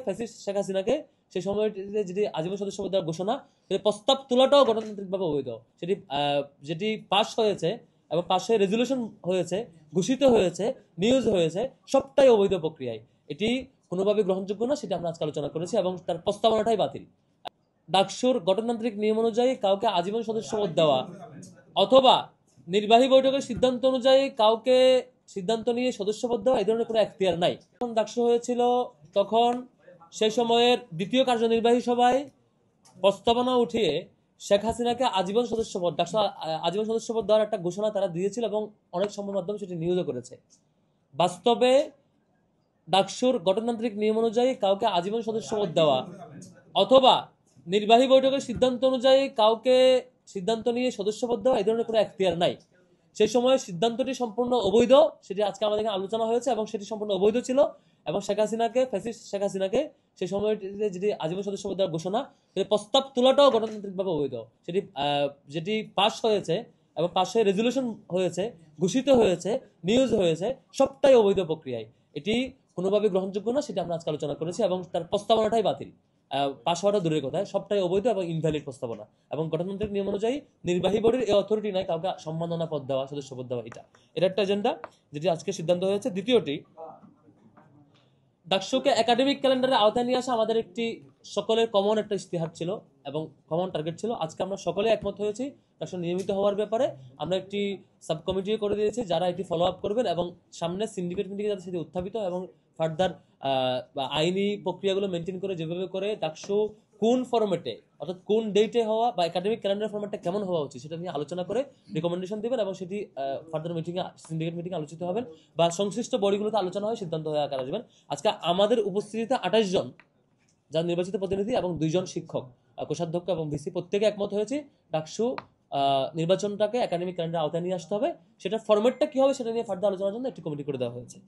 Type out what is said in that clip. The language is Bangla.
ফ্যাসিস্ট শেখ হাসিনাকে সেই সময়টিতে যেটি আজীবন সদস্য দেওয়ার ঘোষণা, প্রস্তাব তোলাটাও গণতান্ত্রিকভাবে অবৈধ। যেটি পাস হয়েছে এবং পাস হয়ে রেজুলেশন হয়েছে, ঘোষিত হয়েছে, নিউজ হয়েছে, সবটাই অবৈধ প্রক্রিয়ায়। এটি কোনোভাবে গ্রহণযোগ্য না, সেটা আমরা আজকে আলোচনা করেছি এবং তার প্রস্তাবনাটাই বাতিল। ডাকসুর গঠনতান্ত্রিক নিয়ম অনুযায়ী কাউকে আজীবন সদস্য পদ দেওয়া অথবা নির্বাহী বৈঠকের সিদ্ধান্ত অনুযায়ী কাউকে সিদ্ধান্ত নিয়ে সদস্য পদ দেওয়া, এই ধরনের কোনো এখতিয়ার নাই। যখন ডাকসু হয়েছিল তখন সেই সময়ের দ্বিতীয় কার্যনির্বাহী সভায় প্রস্তাবনা উঠিয়ে শেখ হাসিনাকে আজীবন সদস্য পদ, ডাকসু আজীবন সদস্য পদ দেওয়ার একটা ঘোষণা তারা দিয়েছিল এবং অনেক সংবাদ মাধ্যম সেটি নিউজও করেছে। বাস্তবে ডাকসুর গঠনতান্ত্রিক নিয়ম অনুযায়ী কাউকে আজীবন সদস্য পদ দেওয়া অথবা নির্বাহী বৈঠকের সিদ্ধান্ত অনুযায়ী কাউকে সিদ্ধান্ত নিয়ে সদস্য পদ দেওয়া, এই ধরনের কোনো এখতিয়ার নাই। সেই সময় সিদ্ধান্তটি সম্পূর্ণ অবৈধ, সেটি আজকে আমাদের এখানে আলোচনা হয়েছে এবং সেটি সম্পূর্ণ অবৈধ ছিল এবং শেখ হাসিনাকে সেই সময়টিতে যেটি আজীবন সদস্য পদ দেওয়ার ঘোষণা, প্রস্তাব তোলাটাও গণতান্ত্রিকভাবে অবৈধ। যেটি পাস হয়েছে এবং পাস হয়ে রেজুলেশন হয়েছে, ঘোষিত হয়েছে, নিউজ হয়েছে, সবটাই অবৈধ প্রক্রিয়ায়। এটি কোনোভাবে গ্রহণযোগ্য না, সেটা আমরা আজকে আলোচনা করেছি এবং তার প্রস্তাবনাটাই বাতিল। পাশ হওয়াটা দূরের কথা, সবটাই অবৈধ এবং ইনভ্যালিড প্রস্তাবনা। এবং গঠনতান্ত্রিক নিয়ম অনুযায়ী নির্বাহী বডির এই অথরিটি নাই কাউকে সম্মাননা পদ দেওয়া, সদস্য পদ দেওয়া। এটা একটা এজেন্ডা যেটি আজকে সিদ্ধান্ত হয়েছে। দ্বিতীয়টি, ডাকসুকে একাডেমিক ক্যালেন্ডারে আওতায় নিয়ে আসা আমাদের একটি সকলের কমন একটা ইস্তিহার ছিল এবং কমন টার্গেট ছিল। আজকে আমরা সকলে একমত হয়েছি ডাকসু নিয়মিত হওয়ার ব্যাপারে। আমরা একটি সাব কমিটিও করে দিয়েছি যারা এটি ফলো আপ করবেন এবং সামনে সিন্ডিকেট মিটিংয়ে যাতে সেটি উত্থাপিত এবং ফার্দার আইনি প্রক্রিয়াগুলো মেনটেন করে যেভাবে করে ডাকসু কোন ফরম্যাটে, অর্থাৎ কোন ডেটে হওয়া বা একাডেমিক ক্যালেন্ডার ফরম্যাটটা কেমন হওয়া উচিত সেটা নিয়ে আলোচনা করে রিকমেন্ডেশন দেবেন এবং সেটি ফার্দার মিটিংয়ে, সিন্ডিকেট মিটিংয়ে আলোচিত হবেন বা সংশ্লিষ্ট বডিগুলোতে আলোচনা হয়, সিদ্ধান্ত হয়ে আকার আসবেন। আজকে আমাদের উপস্থিতিতে 28 জন যারা নির্বাচিত প্রতিনিধি এবং 2 জন শিক্ষক, কোষাধ্যক্ষ এবং ভিসি, প্রত্যেকে একমত হয়েছে ডাকসু নির্বাচনটাকে একাডেমিক ক্যালেন্ডার আওতায় নিয়ে আসতে হবে। সেটার ফরম্যাটটা কি হবে সেটা নিয়ে ফার্দার আলোচনার জন্য একটি কমিটি করে দেওয়া হয়েছে।